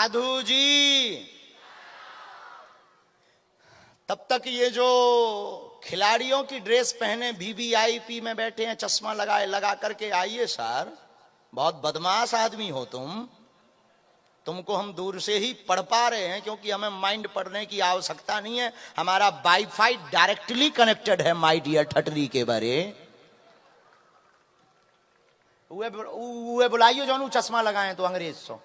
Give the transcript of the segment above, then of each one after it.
साधु जी, तब तक ये जो खिलाड़ियों की ड्रेस पहने वीवीआईपी में बैठे हैं, चश्मा लगा करके आइए सर, बहुत बदमाश आदमी हो तुमको हम दूर से ही पढ़ पा रहे हैं, क्योंकि हमें माइंड पढ़ने की आवश्यकता नहीं है, हमारा वाईफाई डायरेक्टली कनेक्टेड है माय डियर ठटरी के बारे। उए बुलाइयो जो चश्मा लगाए तो अंग्रेज सो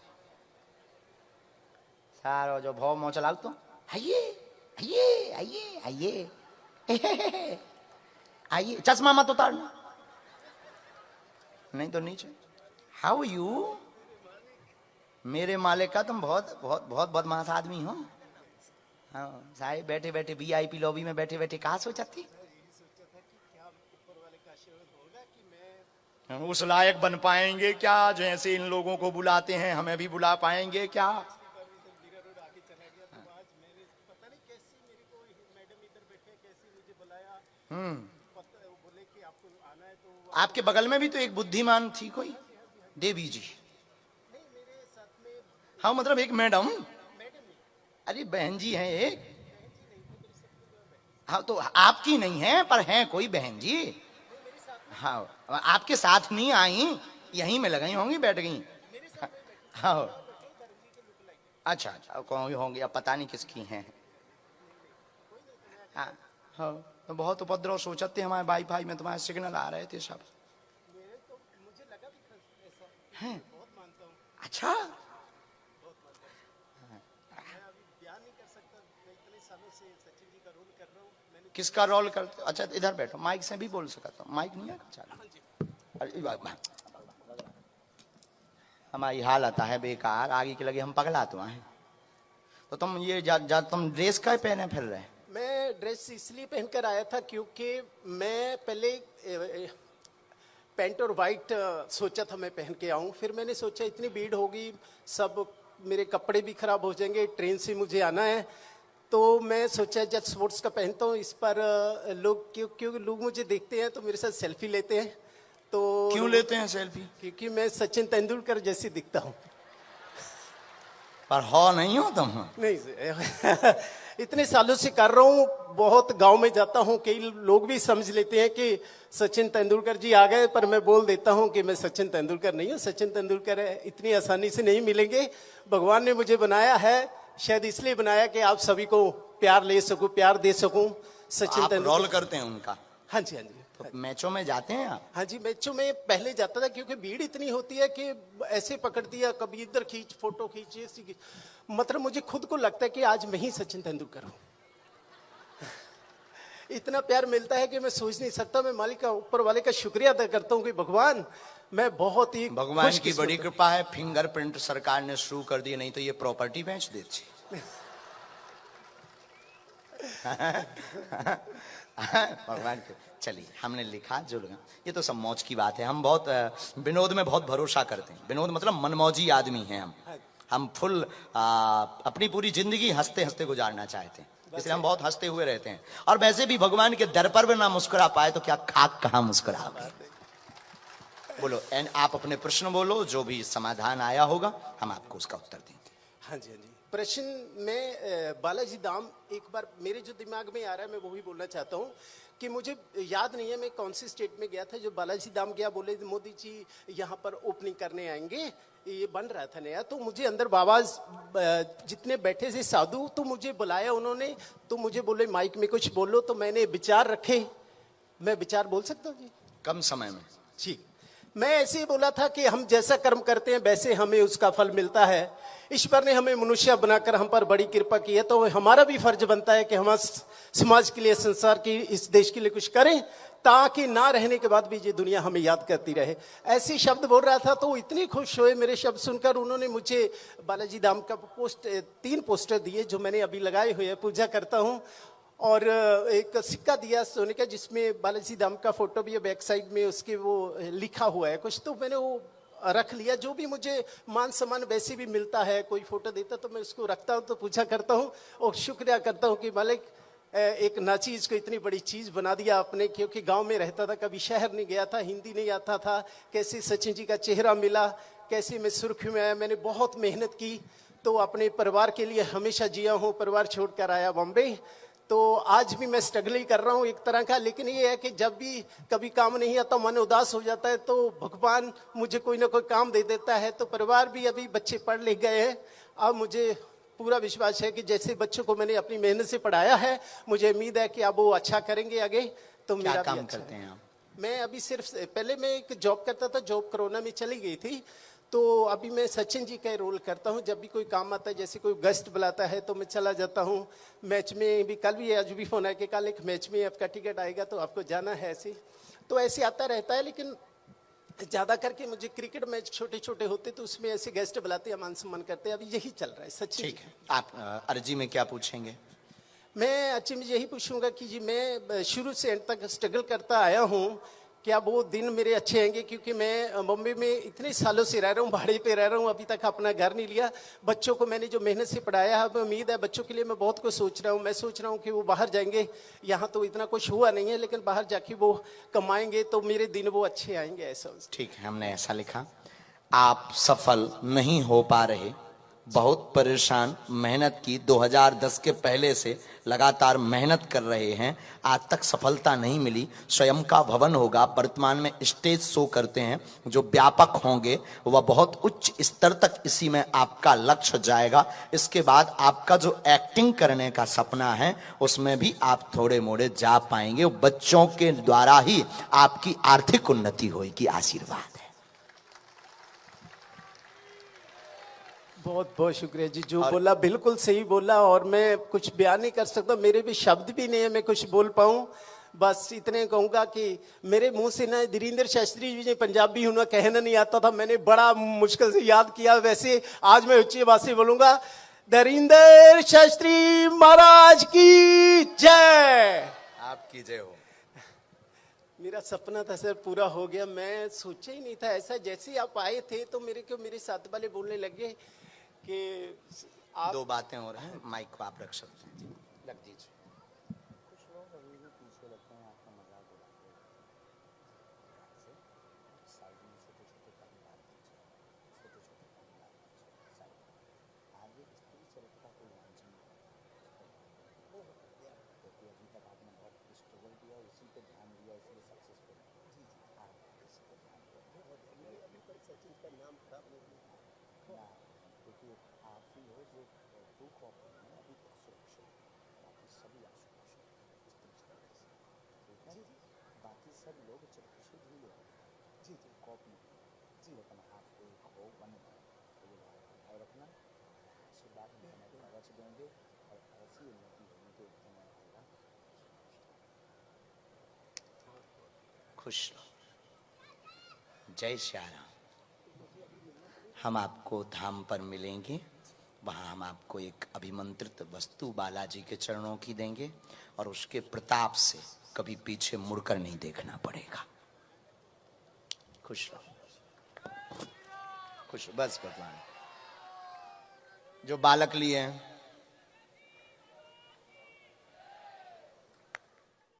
सारो जो भाव मोह चलाओ तो आइए आइए आइए आइए आइए, चश्मा मत उतारना नहीं तो नीचे। हाउ यू मेरे मालिक का, तुम बहुत बहुत बहुत बदमाश आदमी हो। हाँ साहब, बैठे बैठे वीआईपी लॉबी में बैठे बैठे कहा सोचा थी हम उस लायक बन पाएंगे क्या, जैसे इन लोगों को बुलाते हैं हमें भी बुला पाएंगे क्या। आपके बगल में भी तो एक बुद्धिमान थी कोई, देवी जी। हाँ मतलब एक मैडम, अरे बहन जी हैं एक। हाँ तो आपकी नहीं है पर हैं कोई बहन जी। हाँ आपके साथ नहीं आई, यहीं में लगाई होंगी, बैठ गई। हाँ अच्छा अच्छा कौन होंगी, अब पता नहीं किसकी हैं। हाँ हाँ तो बहुत उपद्रव सोचते हमारे वाईफाई में तुम्हारे सिग्नल आ रहे थे सब हैं। अच्छा किसका रोल करते? अच्छा इधर बैठो, माइक से भी बोल सकता हूँ, माइक नहीं है चालू। हमारी हालत है बेकार, आगे के लगे हम पगला तो हैं। तो तुम ये तुम ड्रेस का पहने फिर रहे? मैं ड्रेस इसलिए पहनकर आया था क्योंकि मैं पहले पैंट और वाइट सोचा था मैं पहन के आऊं, फिर मैंने सोचा इतनी भीड़ होगी, सब मेरे कपड़े भी खराब हो जाएंगे, ट्रेन से मुझे आना है, तो मैं सोचा जब स्पोर्ट्स का पहनता हूँ इस पर लोग क्योंकि लोग मुझे देखते हैं तो मेरे साथ सेल्फी लेते हैं। तो क्यों लेते हैं सेल्फी? क्योंकि मैं सचिन तेंदुलकर जैसी दिखता हूँ। पर हो नहीं हो तुम? नहीं इतने सालों से कर रहा हूँ, बहुत गांव में जाता हूँ, कई लोग भी समझ लेते हैं कि सचिन तेंदुलकर जी आ गए, पर मैं बोल देता हूँ कि मैं सचिन तेंदुलकर नहीं हूँ। सचिन तेंदुलकर इतनी आसानी से नहीं मिलेंगे, भगवान ने मुझे बनाया है, शायद इसलिए बनाया कि आप सभी को प्यार ले सकूं, प्यार दे सकूं। सचिन तेंदुलकर रोल करते हैं उनका? हाँ जी हाँ जी। तो मैचों में जाते हैं आप? हाँ जी मैचों में पहले जाता था, क्योंकि भीड़ इतनी होती है कि ऐसे पकड़ दिया, कभी इधर खींच, फोटो खींच, ऐसी खींच, मतलब मुझे खुद को लगता है कि आज मैं ही सचिन तेंदुलकर हूँ। इतना प्यार मिलता है कि मैं सोच नहीं सकता। मैं मालिक का, ऊपर वाले का शुक्रिया अदा करता हूँ कि भगवान, मैं बहुत ही भगवान की बड़ी कृपा है, फिंगरप्रिंट सरकार ने शुरू कर दी, नहीं तो ये प्रॉपर्टी बेच देती। भगवान के चलिए, हमने लिखा जो लगा, ये तो सब मौज की बात है। हम बहुत विनोद में बहुत भरोसा करते हैं, विनोद मतलब मनमौजी आदमी हैं हम फुल अपनी पूरी जिंदगी हंसते हंसते गुजारना चाहते हैं, इसलिए हम बहुत हंसते हुए रहते हैं। और वैसे भी भगवान के दर पर भी ना मुस्कुरा पाए तो क्या खाक कहाँ मुस्कुराओगे। बोलो एंड आप अपने प्रश्न बोलो, जो भी समाधान आया होगा हम आपको उसका उत्तर देंगे। हाँ जी हाँ जी। प्रश्न में बालाजी धाम, एक बार मेरे जो दिमाग में आ रहा है मैं वो भी बोलना चाहता हूँ कि मुझे याद नहीं है मैं कौन सी स्टेट में गया था, जो बालाजी धाम गया, बोले मोदी जी यहाँ पर ओपनिंग करने आएंगे, ये बन रहा था नया, तो मुझे अंदर बाबा जितने बैठे थे साधु, तो मुझे बुलाया उन्होंने, तो मुझे बोले माइक में कुछ बोलो, तो मैंने विचार रखे। मैं विचार बोल सकता हूँ जी? कम समय में जी। मैं ऐसे ही बोला था कि हम जैसा कर्म करते हैं वैसे हमें उसका फल मिलता है। ईश्वर ने हमें मनुष्य बनाकर हम पर बड़ी कृपा की है, तो हमारा भी फर्ज बनता है कि हम समाज के लिए, संसार की, इस देश के लिए कुछ करें, ताकि ना रहने के बाद भी ये दुनिया हमें याद करती रहे। ऐसे शब्द बोल रहा था तो इतनी खुश हुए मेरे शब्द सुनकर, उन्होंने मुझे बालाजी धाम का 3 पोस्टर दिए जो मैंने अभी लगाए हुए हैं, पूजा करता हूँ, और एक सिक्का दिया सोने का जिसमें बालाजी धाम का फोटो भी है, बैक साइड में उसके वो लिखा हुआ है कुछ, तो मैंने वो रख लिया। जो भी मुझे मान सम्मान वैसे भी मिलता है, कोई फोटो देता तो मैं उसको रखता हूँ, तो पूजा करता हूँ और शुक्रिया करता हूँ कि मालिक एक नाचीज को इतनी बड़ी चीज बना दिया आपने। क्योंकि गांव में रहता था, कभी शहर नहीं गया था, हिंदी नहीं आता था, कैसे सचिन जी का चेहरा मिला, कैसे मैं सुर्खी में आया, मैंने बहुत मेहनत की, तो अपने परिवार के लिए हमेशा जिया हूँ, परिवार छोड़कर आया बॉम्बे। तो आज भी मैं स्ट्रगल ही कर रहा हूँ एक तरह का, लेकिन ये है कि जब भी कभी काम नहीं आता, मन उदास हो जाता है, तो भगवान मुझे कोई ना कोई काम दे देता है। तो परिवार भी, अभी बच्चे पढ़ लिख गए हैं। अब मुझे पूरा विश्वास है कि जैसे बच्चों को मैंने अपनी मेहनत से पढ़ाया है, मुझे उम्मीद है कि अब वो अच्छा करेंगे आगे। तो क्या मेरा काम भी अच्छा करते हैं आप? मैं अभी सिर्फ, पहले मैं एक जॉब करता था, जॉब कोरोना में चली गई थी। तो अभी मैं सचिन जी का रोल करता हूँ। जब भी कोई काम आता है, जैसे कोई गेस्ट बुलाता है तो मैं चला जाता हूँ। मैच में भी, कल भी आज भी फोन आया कि कल एक मैच में आपका टिकट आएगा तो आपको जाना है, ऐसे। तो ऐसे आता रहता है, लेकिन ज्यादा करके मुझे क्रिकेट मैच छोटे छोटे होते तो उसमें ऐसे गेस्ट बुलाते हैं, मान सम्मान करते हैं। अभी यही चल रहा है सचिन। ठीक है, आप अर्जी में क्या पूछेंगे? मैं अच्छी में यही पूछूंगा कि जी, मैं शुरू से एंड तक स्ट्रगल करता आया हूँ, क्या वो दिन मेरे अच्छे आएंगे? क्योंकि मैं बॉम्बे में इतने सालों से रह रहा हूँ, भाड़े पे रह रहा हूँ, अभी तक अपना घर नहीं लिया। बच्चों को मैंने जो मेहनत से पढ़ाया है, उम्मीद है बच्चों के लिए मैं बहुत कुछ सोच रहा हूँ। मैं सोच रहा हूँ कि वो बाहर जाएंगे, यहाँ तो इतना कुछ हुआ नहीं है, लेकिन बाहर जाके वो कमाएंगे तो मेरे दिन वो अच्छे आएंगे, ऐसा। ठीक है, हमने ऐसा लिखा। आप सफल नहीं हो पा रहे, बहुत परेशान, मेहनत की, 2010 के पहले से लगातार मेहनत कर रहे हैं, आज तक सफलता नहीं मिली। स्वयं का भवन होगा, वर्तमान में स्टेज शो करते हैं जो व्यापक होंगे, वह बहुत उच्च स्तर तक इसी में आपका लक्ष्य जाएगा। इसके बाद आपका जो एक्टिंग करने का सपना है उसमें भी आप थोड़े मोड़े जा पाएंगे। बच्चों के द्वारा ही आपकी आर्थिक उन्नति होगी। आशीर्वाद। बहुत बहुत शुक्रिया जी, जो बोला बिल्कुल सही बोला, और मैं कुछ बयान नहीं कर सकता, मेरे भी शब्द भी नहीं है मैं कुछ बोल पाऊं। बस इतने कहूंगा कि मेरे मुंह से ना धीरेन्द्र शास्त्री जी ने पंजाबी होना कहना नहीं आता था, मैंने बड़ा मुश्किल से याद किया। वैसे आज मैं उच्च भाषा बोलूंगा, धीरेन्द्र शास्त्री महाराज की जय। आपकी जय हो। मेरा सपना था सर, पूरा हो गया। मैं सोचा ही नहीं था ऐसा। जैसे आप आए थे तो मेरे साथ वाले बोलने लगे कि आप, दो बातें हो रही हैं, माइक को आप रख सकते हैं, रख दीजिए। कुछ लोग अभी भी पीछे लगते हैं, आपका मजाक उड़ाते हैं। साइड में छोटे छोटे कम डाल दीजिए, छोटे छोटे कम डाल दीजिए साइड में। आगे स्त्री चरित्र को लांछन क्योंकि अभी तक आपने बहुत स्ट्रगल किया, उसी पे ध्यान दिया, इसलिए सक्सेसफुल है। जी जी, आप इसी पे ध्यान दिया। सचिन का नाम खराब नहीं किया, क्योंकि आप ही हो जो टू कॉपी में अभी तक सुरक्षित, बाकी सभी असुरक्षित ठीक है। बाकी सब लोग सुरक्षित ही लोग जी जी कॉपी जी, लेकिन आपको एक हो बन गए तो ये भाव रखना, आशीर्वाद देने के रच देंगे और ऐसी उन्नति होने के उत्तम आएगा। खुश रहो। जय श्री राम। हम आपको धाम पर मिलेंगे, वहाँ हम आपको एक अभिमंत्रित वस्तु बालाजी के चरणों की देंगे और उसके प्रताप से कभी पीछे मुड़कर नहीं देखना पड़ेगा। खुश रहो, खुश। बस भगवान जो बालक लिए हैं